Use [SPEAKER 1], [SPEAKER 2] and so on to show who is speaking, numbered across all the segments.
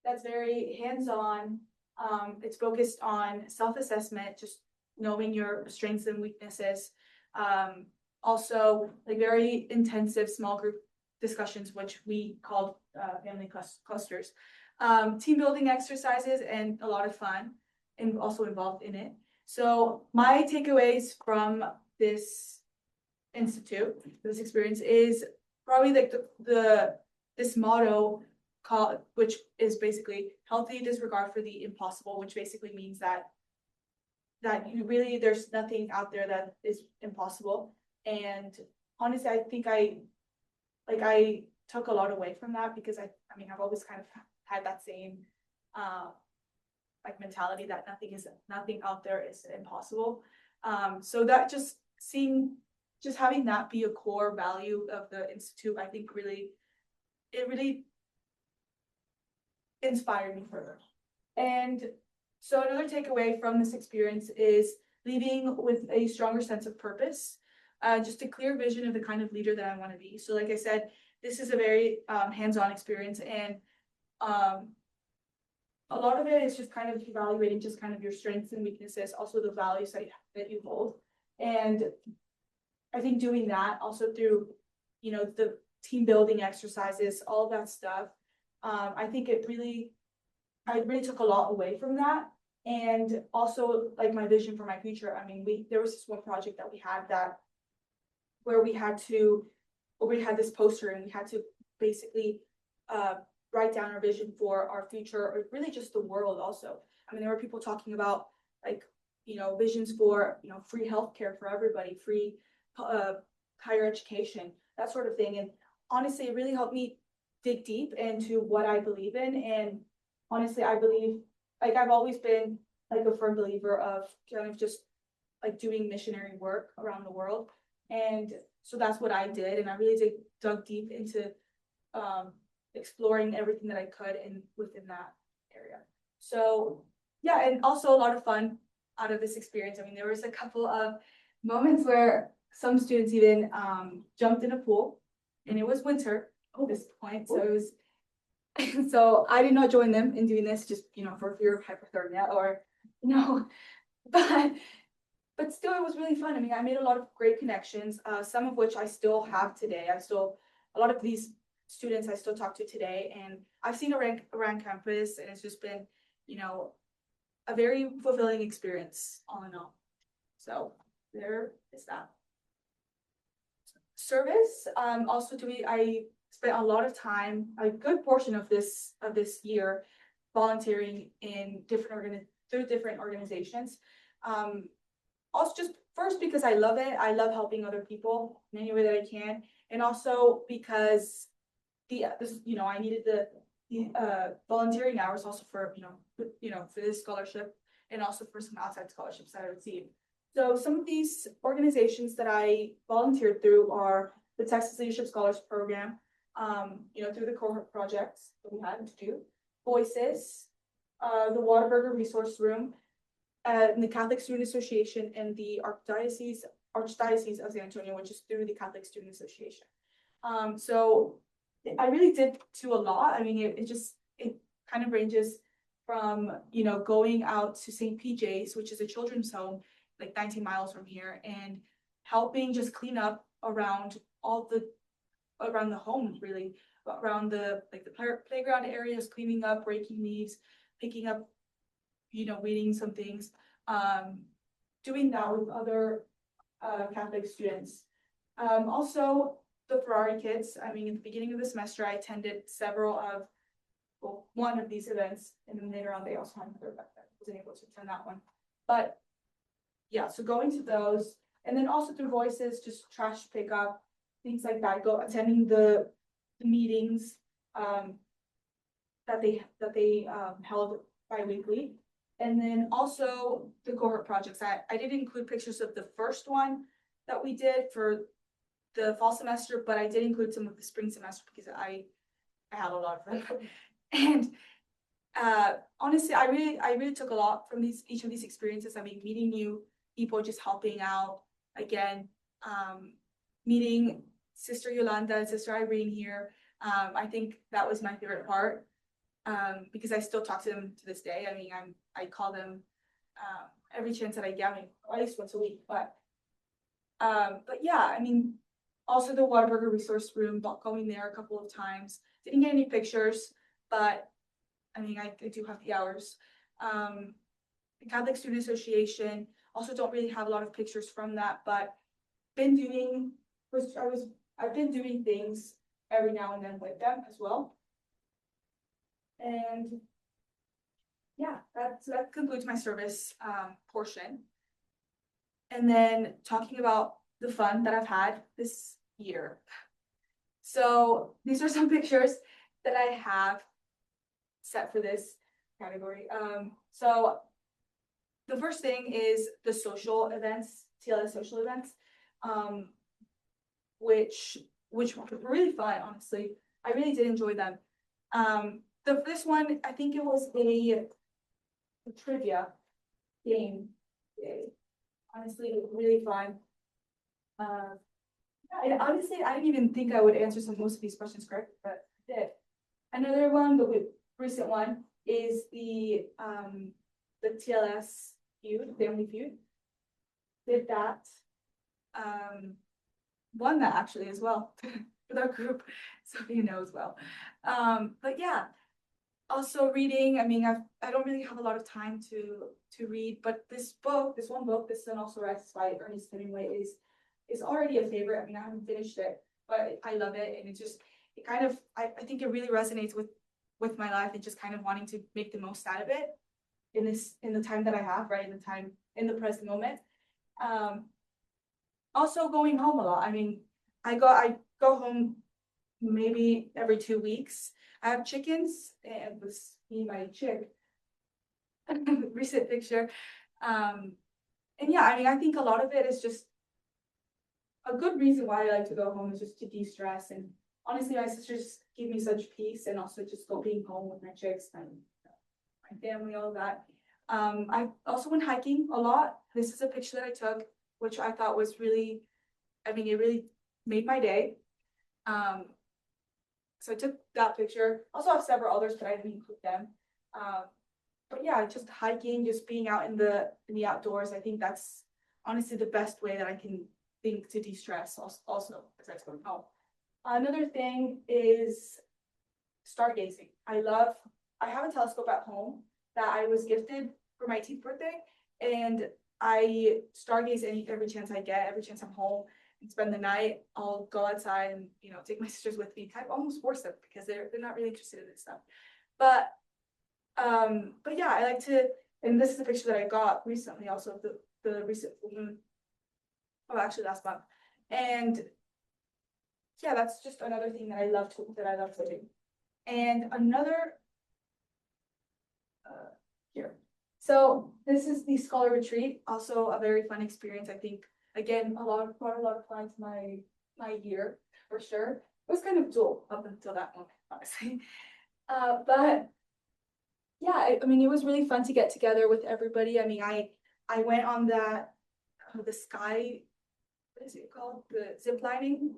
[SPEAKER 1] that's very hands-on. It's focused on self-assessment, just knowing your strengths and weaknesses. Also, like very intensive small group discussions, which we called family clusters. Team building exercises and a lot of fun and also involved in it. So my takeaways from this institute, this experience, is probably like this motto called, which is basically healthy disregard for the impossible, which basically means that you really, there's nothing out there that is impossible. And honestly, I think I took a lot away from that, because I mean, I've always kind of had that same like mentality that nothing out there is impossible. So that just having that be a core value of the institute, I think it really inspired me further. And so another takeaway from this experience is leaving with a stronger sense of purpose, just a clear vision of the kind of leader that I want to be. So like I said, this is a very hands-on experience, and a lot of it is just kind of evaluating just kind of your strengths and weaknesses, also the values that you hold. And I think doing that also through, the team building exercises, all of that stuff, I think I really took a lot away from that. And also like my vision for my future. I mean, there was this one project that we had where we had this poster, and we had to basically write down our vision for our future, or really just the world also. I mean, there were people talking about like, visions for, free healthcare for everybody, free higher education, that sort of thing. And honestly, it really helped me dig deep into what I believe in. And honestly, I believe, like, I've always been like a firm believer of kind of just like doing missionary work around the world. And so that's what I did. And I really dug deep into exploring everything that I could within that area. So yeah, and also a lot of fun out of this experience. I mean, there was a couple of moments where some students even jumped in a pool, and it was winter at this point. So it was so I did not join them in doing this, just for fear of hypothermia or but still, it was really fun. I mean, I made a lot of great connections, some of which I still have today. A lot of these students I still talk to today, and I've seen around campus, and it's just been, a very fulfilling experience all in all. So there is that. Service, also I spent a lot of time, a good portion of this year, volunteering in through different organizations. Also, just first because I love it. I love helping other people in any way that I can, and also because I needed the volunteering hours also for for this scholarship, and also for some outside scholarships that I received. So some of these organizations that I volunteered through are the Texas Leadership Scholars Program, through the cohort projects that we had to do, Voices, the Waterburger Resource Room, the Catholic Student Association, and the Archdiocese of San Antonio, which is through the Catholic Student Association. So I really did do a lot. I mean, it kind of ranges from, going out to St. PJ's, which is a children's home, like 19 miles from here, and helping just clean up around the home, really, around the playground areas, cleaning up, raking leaves, picking up, weeding some things, doing that with other Catholic students. Also, the Ferrari kids. I mean, at the beginning of the semester, I attended one of these events, and then later on they also had another event that I wasn't able to attend that one. But yeah, so going to those, and then also through Voices, just trash pickup, things like that. Attending the meetings that they held bi-weekly. And then also the cohort projects. I didn't include pictures of the first one that we did for the fall semester, but I did include some of the spring semester because I had a lot of them. And honestly, I really took a lot from each of these experiences. I mean, meeting new people, just helping out again, meeting Sister Yolanda and Sister Irene here. I think that was my favorite part. because I still talk to them to this day. I mean, I call them every chance that I get, I mean, at least once a week. But yeah, I mean, also the Whataburger Resource Room, going there a couple of times. Didn't get any pictures, but I mean, I do have the hours. The Catholic Student Association, also don't really have a lot of pictures from that, but I've been doing things every now and then with them as well. And yeah, that concludes my service portion. And then talking about the fun that I've had this year. So these are some pictures that I have set for this category. So the first thing is the social events, TLS social events, which were really fun, honestly. I really did enjoy them. This one, I think it was a trivia game. Honestly, it was really fun. And honestly, I didn't even think I would answer most of these questions correct, but I did. Another one, the recent one, is the TLS feud, family feud. Did that. Won that actually as well with our group, so you know as well. But yeah, also reading. I mean, I don't really have a lot of time to read, but this one book, The Sun Also Rises by Ernest Hemingway, is already a favorite. I mean, I haven't finished it, but I love it, and it kind of I think it really resonates with my life and just kind of wanting to make the most out of it in the time that I have, right, in the present moment. Also going home a lot. I mean, I go home maybe every 2 weeks. I have chickens, and this me my chick recent picture. And yeah, I mean, I think a lot of it is just a good reason why I like to go home is just to de-stress. And honestly, my sisters give me such peace, and also just being home with my chicks and my family, all that. I also went hiking a lot. This is a picture that I took, which I thought was really, I mean, it really made my day. So I took that picture. Also have several others, but I didn't include them. But yeah, just hiking, just being out in the outdoors. I think that's honestly the best way that I can think to de-stress. Also, besides going home. Another thing is stargazing. I have a telescope at home that I was gifted for my 18th birthday, and I stargaze every chance I get, every chance I'm home and spend the night. I'll go outside and take my sisters with me, kind of almost force them because they're not really interested in this stuff. But yeah, I like to, and this is a picture that I got recently, also of the recent full moon. Oh, actually last month. And yeah, that's just another thing that I love to do. And another here. So this is the Scholar Retreat, also a very fun experience. I think again brought a lot of fun to my year for sure. It was kind of dull up until that moment, honestly. But yeah, I mean, it was really fun to get together with everybody. I mean, I went on the sky, what is it called? The zip lining.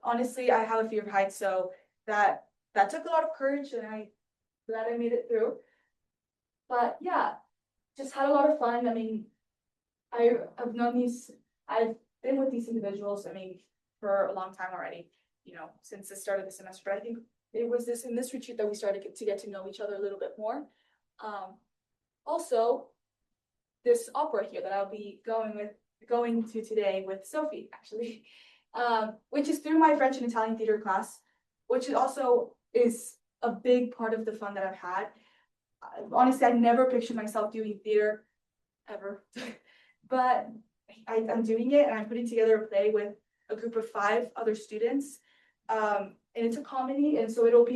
[SPEAKER 1] Honestly, I have a fear of heights, so that took a lot of courage, and I'm glad I made it through. But yeah, just had a lot of fun. I mean, I've been with these individuals, I mean, for a long time already, since the start of the semester. But I think it was in this retreat that we started to get to know each other a little bit more. Also, this opera here that I'll be going to today with Sophie, actually, which is through my French and Italian theater class, which also is a big part of the fun that I've had. Honestly, I never pictured myself doing theater ever, but I'm doing it, and I'm putting together a play with a group of 5 other students. And it's a comedy, and so it'll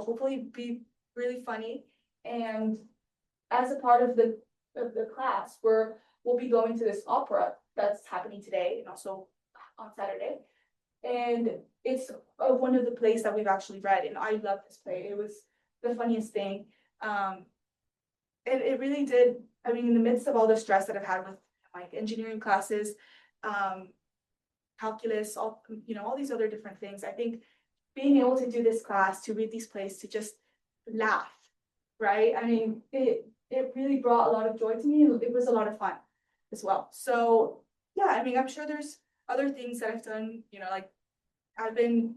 [SPEAKER 1] hopefully be really funny. And as a part of the class, we'll be going to this opera that's happening today and also on Saturday. And it's one of the plays that we've actually read, and I love this play. It was the funniest thing. It really did. I mean, in the midst of all the stress that I've had with like engineering classes, calculus, all these other different things, I think being able to do this class, to read these plays, to just laugh, right? I mean, it really brought a lot of joy to me. It was a lot of fun as well. So yeah, I mean, I'm sure there's other things that I've done, you know, like I've been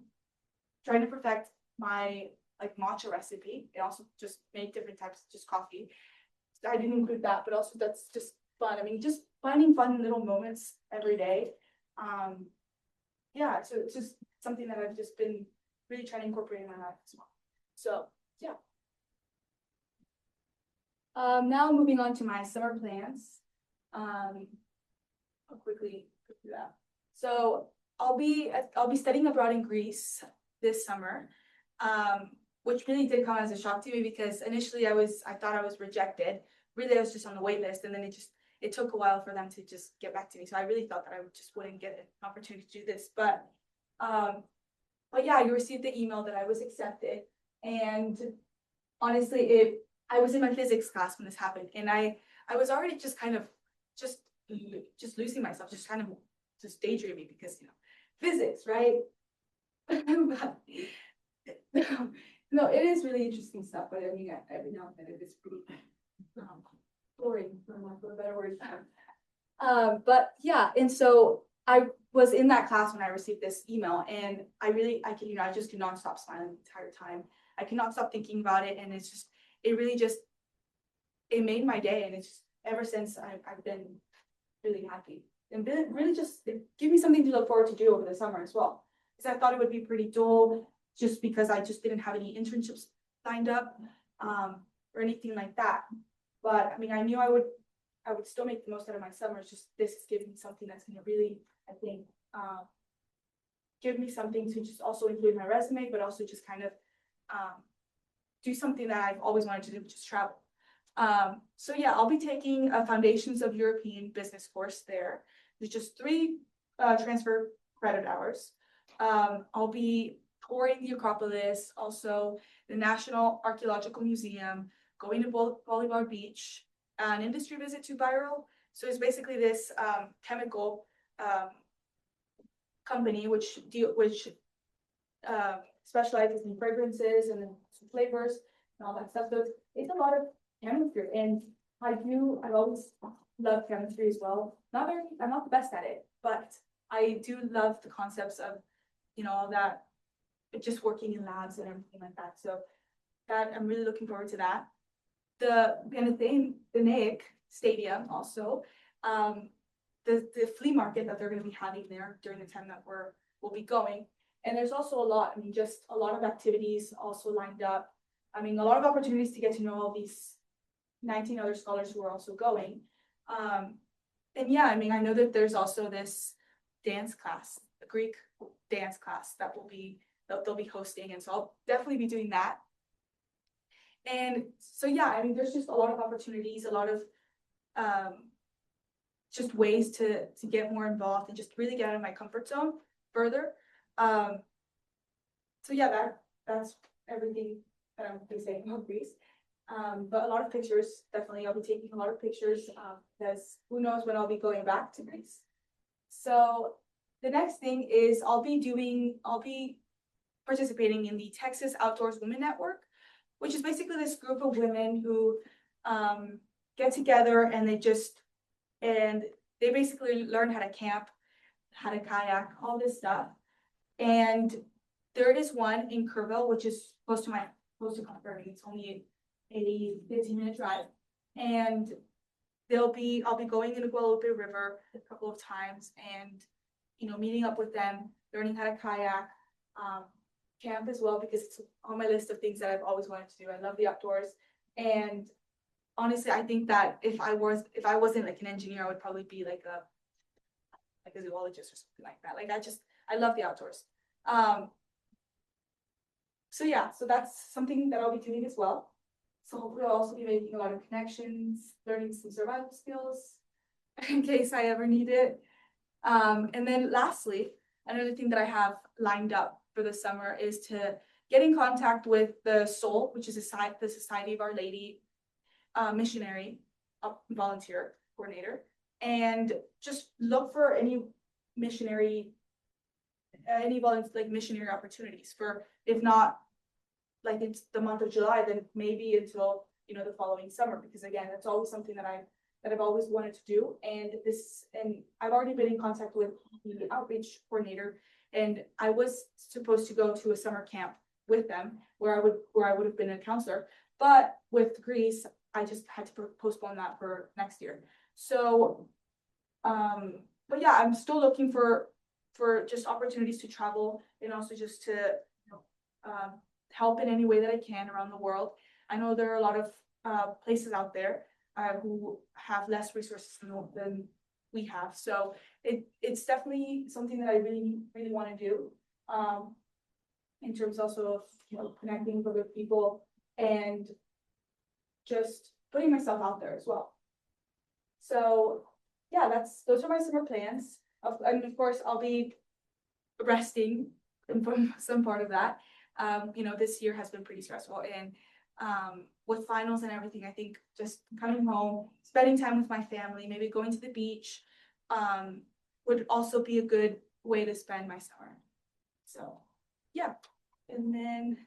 [SPEAKER 1] trying to perfect my like matcha recipe. I also just make different types of just coffee. So I didn't include that, but also that's just fun. I mean, just finding fun little moments every day. Yeah, so it's just something that I've just been really trying to incorporate in my life as well. So yeah. Now moving on to my summer plans. I'll quickly go through that. So I'll be studying abroad in Greece this summer, which really did come as a shock to me because initially I thought I was rejected. Really, I was just on the wait list, and then it took a while for them to just get back to me. So I really thought that I wouldn't get an opportunity to do this, but yeah, you received the email that I was accepted, and honestly, I was in my physics class when this happened, and I was already just kind of just losing myself, just kind of just daydreaming because physics, right? No, it is really interesting stuff, but I mean, every now and then it is pretty boring, for lack of a better word. But yeah, and so I was in that class when I received this email, and I just could not stop smiling the entire time. I could not stop thinking about it, and it made my day, and it's just ever since I've been really happy, and really just give me something to look forward to do over the summer as well, because I thought it would be pretty dull just because I just didn't have any internships lined up or anything like that. But I mean, I knew I would still make the most out of my summers. Just this is giving me something that's going to really, I think, give me something to just also include in my resume, but also just kind of do something that I've always wanted to do, which is travel. So yeah, I'll be taking a Foundations of European Business course there. There's just 3 transfer credit hours. I'll be touring the Acropolis, also the National Archaeological Museum, going to Bolivar Beach, an industry visit to Biro. So it's basically this chemical company which specializes in fragrances and flavors and all that stuff. So it's a lot of chemistry, and I've always loved chemistry as well. I'm not the best at it, but I do love the concepts of all that, just working in labs and everything like that. So that I'm really looking forward to that. The NAIC Stadium also, the flea market that they're going to be having there during the time that we'll be going. And there's also a lot, I mean, just a lot of activities also lined up. I mean, a lot of opportunities to get to know all these 19 other scholars who are also going. And yeah, I mean, I know that there's also this dance class, a Greek dance class that they'll be hosting. And so I'll definitely be doing that. And so, yeah, I mean, there's just a lot of opportunities, a lot of just ways to get more involved and just really get out of my comfort zone further. So yeah, that's everything that I'm going to say about Greece. But a lot of pictures, definitely. I'll be taking a lot of pictures because who knows when I'll be going back to Greece. So the next thing is I'll be participating in the Texas Outdoors Women Network, which is basically this group of women who get together and they basically learn how to camp, how to kayak, all this stuff. And there is one in Kerrville, which is close to Concord. It's only a 15-minute drive. And I'll be going in the Guadalupe River a couple of times and meeting up with them, learning how to kayak, camp as well, because it's on my list of things that I've always wanted to do. I love the outdoors. And honestly, I think that if I wasn't like an engineer, I would probably be like a zoologist or something like that. Like I love the outdoors. So yeah, so that's something that I'll be doing as well. So hopefully I'll also be making a lot of connections, learning some survival skills in case I ever need it. And then lastly, another thing that I have lined up for the summer is to get in contact with the SOUL, which is the Society of Our Lady missionary volunteer coordinator, and just look for any missionary opportunities for, if not like it's the month of July, then maybe until, the following summer, because again, that's always something that I've always wanted to do. And I've already been in contact with the outreach coordinator, and I was supposed to go to a summer camp with them where I would have been a counselor. But with Greece, I just had to postpone that for next year. So, but yeah, I'm still looking for just opportunities to travel, and also just to help in any way that I can around the world. I know there are a lot of places out there who have less resources than we have. So it's definitely something that I really, really want to do. In terms also of connecting with other people and just putting myself out there as well. So yeah, those are my summer plans. And of course, I'll be resting from some part of that. This year has been pretty stressful, and with finals and everything, I think just coming home, spending time with my family, maybe going to the beach, would also be a good way to spend my summer. So yeah, and then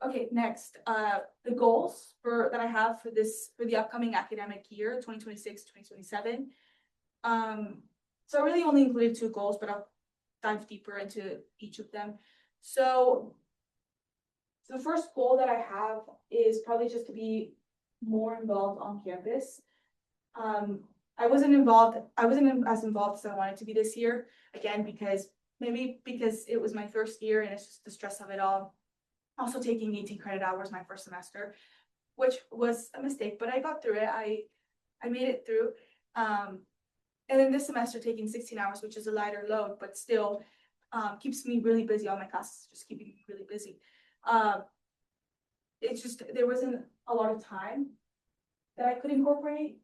[SPEAKER 1] okay, next, the goals that I have for the upcoming academic year, 2026-2027. So I really only included 2 goals, but I'll dive deeper into each of them. So the first goal that I have is probably just to be more involved on campus. I wasn't as involved as I wanted to be this year, again, because it was my first year and it's just the stress of it all. Also taking 18 credit hours my first semester, which was a mistake, but I got through it. I made it through. And then this semester taking 16 hours, which is a lighter load, but still keeps me really busy. All my classes just keeping me really busy. It's just, there wasn't a lot of time that I could incorporate,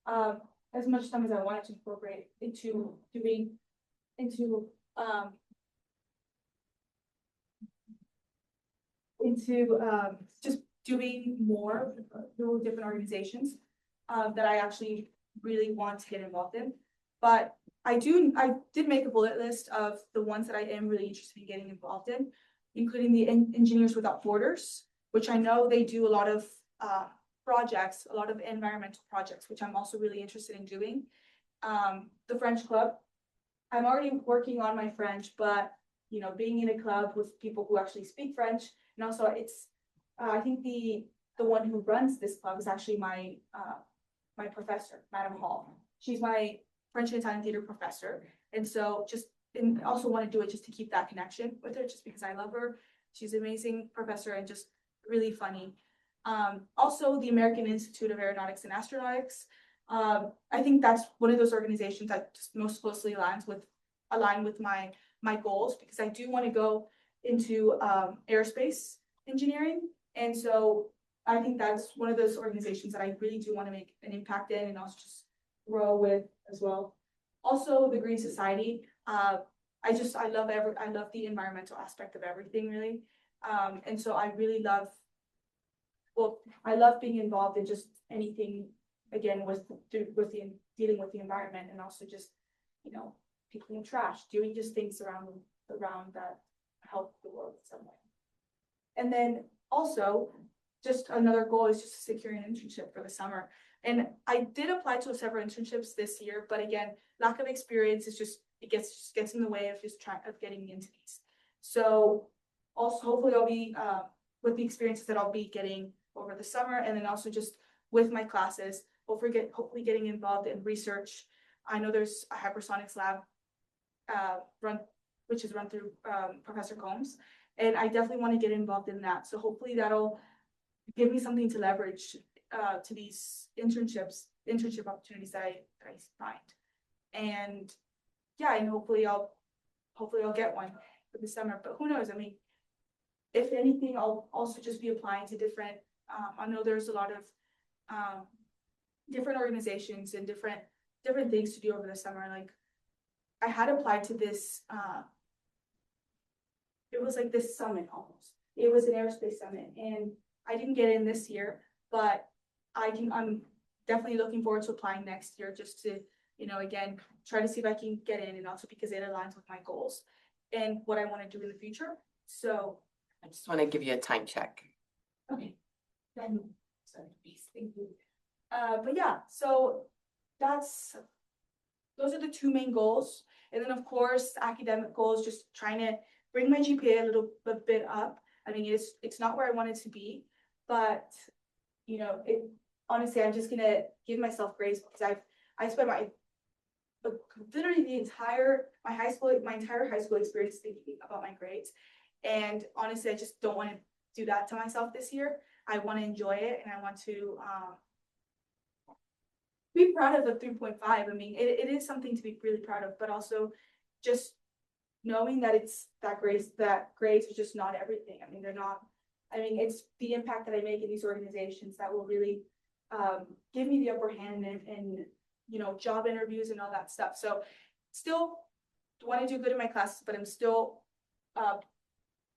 [SPEAKER 1] as much time as I wanted to incorporate into just doing more through different organizations that I actually really want to get involved in. But I did make a bullet list of the ones that I am really interested in getting involved in, including the Engineers Without Borders, which I know they do a lot of projects, a lot of environmental projects, which I'm also really interested in doing. The French Club, I'm already working on my French, but being in a club with people who actually speak French, and also I think the one who runs this club is actually my professor, Madame Hall. She's my French and Italian theater professor, and so and also want to do it just to keep that connection with her, just because I love her. She's an amazing professor and just really funny. Also, the American Institute of Aeronautics and Astronautics. I think that's one of those organizations that just most closely align with my goals, because I do want to go into aerospace engineering, and so I think that's one of those organizations that I really do want to make an impact in and also just grow with as well. Also, the Green Society. I love the environmental aspect of everything, really, and so I really love. Well, I love being involved in just anything, again, dealing with the environment, and also just picking up trash, doing just things around that help the world in some way. And then also, just another goal is just to secure an internship for the summer. And I did apply to several internships this year, but again, lack of experience is gets in the way of getting into these. So also, hopefully I'll be with the experiences that I'll be getting over the summer, and then also just with my classes, hopefully getting involved in research. I know there's a hypersonics lab which is run through Professor Combs, and I definitely want to get involved in that. So hopefully that'll give me something to leverage to these internship opportunities that I find. And yeah, and hopefully I'll get one for the summer. But who knows? I mean, if anything, I'll also just be applying to different. I know there's a lot of different organizations and different things to do over the summer. Like, I had applied to this. It was like this summit almost. It was an aerospace summit, and I didn't get in this year, but I'm definitely looking forward to applying next year, just to again try to see if I can get in, and also because it aligns with my goals and what I want to do in the future. So
[SPEAKER 2] I just want to give you a time check.
[SPEAKER 1] Okay, then, sorry, please, thank you. But yeah, so those are the two main goals. And then of course, academic goals, just trying to bring my GPA a little bit up. I mean, it's not where I want it to be, but you know, honestly, I'm just gonna give myself grace because I spent literally my entire high school experience thinking about my grades. And honestly, I just don't want to do that to myself this year. I want to enjoy it, and I want to be proud of the 3.5. I mean, it is something to be really proud of, but also just knowing that grades are just not everything. I mean, they're not. I mean, it's the impact that I make in these organizations that will really give me the upper hand in you know, job interviews and all that stuff. So still want to do good in my classes, but I'm still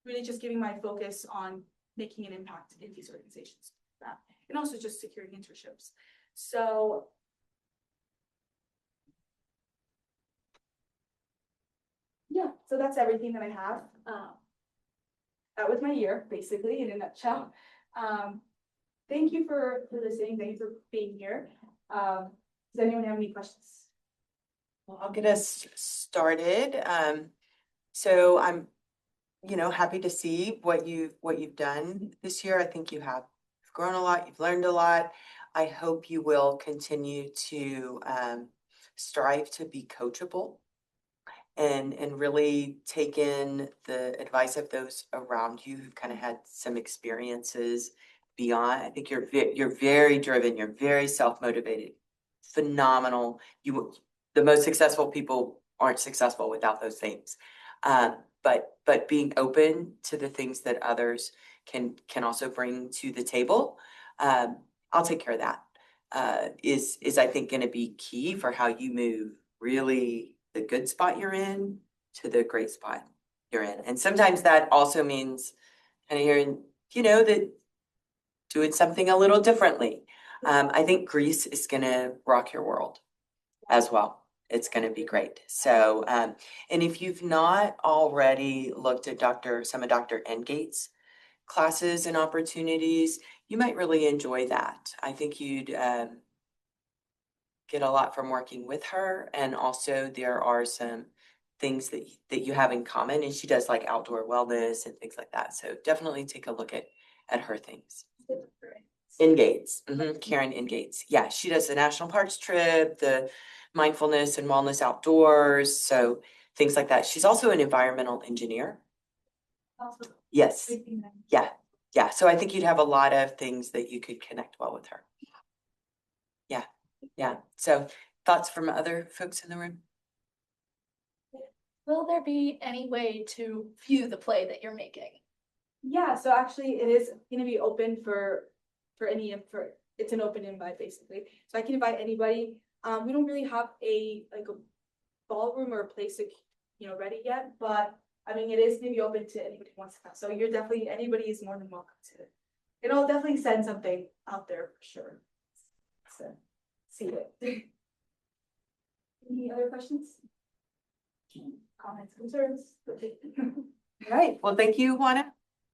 [SPEAKER 1] really just giving my focus on making an impact in these organizations, and also just securing internships. So yeah, so that's everything that I have. That was my year, basically, in a nutshell. Thank you for listening. Thank you for being here. Does anyone have any questions?
[SPEAKER 2] Well, I'll get us started. So I'm, happy to see what you've done this year. I think you've grown a lot. You've learned a lot. I hope you will continue to strive to be coachable and really take in the advice of those around you who've kind of had some experiences beyond. I think you're very driven. You're very self-motivated. Phenomenal. The most successful people aren't successful without those things. But being open to the things that others can also bring to the table, I'll take care of that. Is I think going to be key for how you move really the good spot you're in to the great spot you're in. And sometimes that also means kind of hearing, that doing something a little differently. I think Greece is going to rock your world as well. It's going to be great. So, and if you've not already looked at some of Dr. Engate's classes and opportunities, you might really enjoy that. I think you'd get a lot from working with her, and also there are some things that you have in common, and she does like outdoor wellness and things like that. So definitely take a look at her things. Ingates, Karen Ingates. Yeah, she does the national parks trip, the mindfulness and wellness outdoors, so things like that. She's also an environmental engineer.
[SPEAKER 1] Also,
[SPEAKER 2] yes. Yeah. So I think you'd have a lot of things that you could connect well with her. Yeah. So thoughts from other folks in the room?
[SPEAKER 3] Will there be any way to view the play that you're making?
[SPEAKER 1] Yeah, so actually it is going to be open for it's an open invite basically. So I can invite anybody. We don't really have a ballroom or a place ready yet, but I mean it is going to be open to anybody who wants to come. So anybody is more than welcome to it. And I'll definitely send something out there for sure. So see it. Any other questions? Comments, concerns?
[SPEAKER 2] All right. Well, thank you, Juana.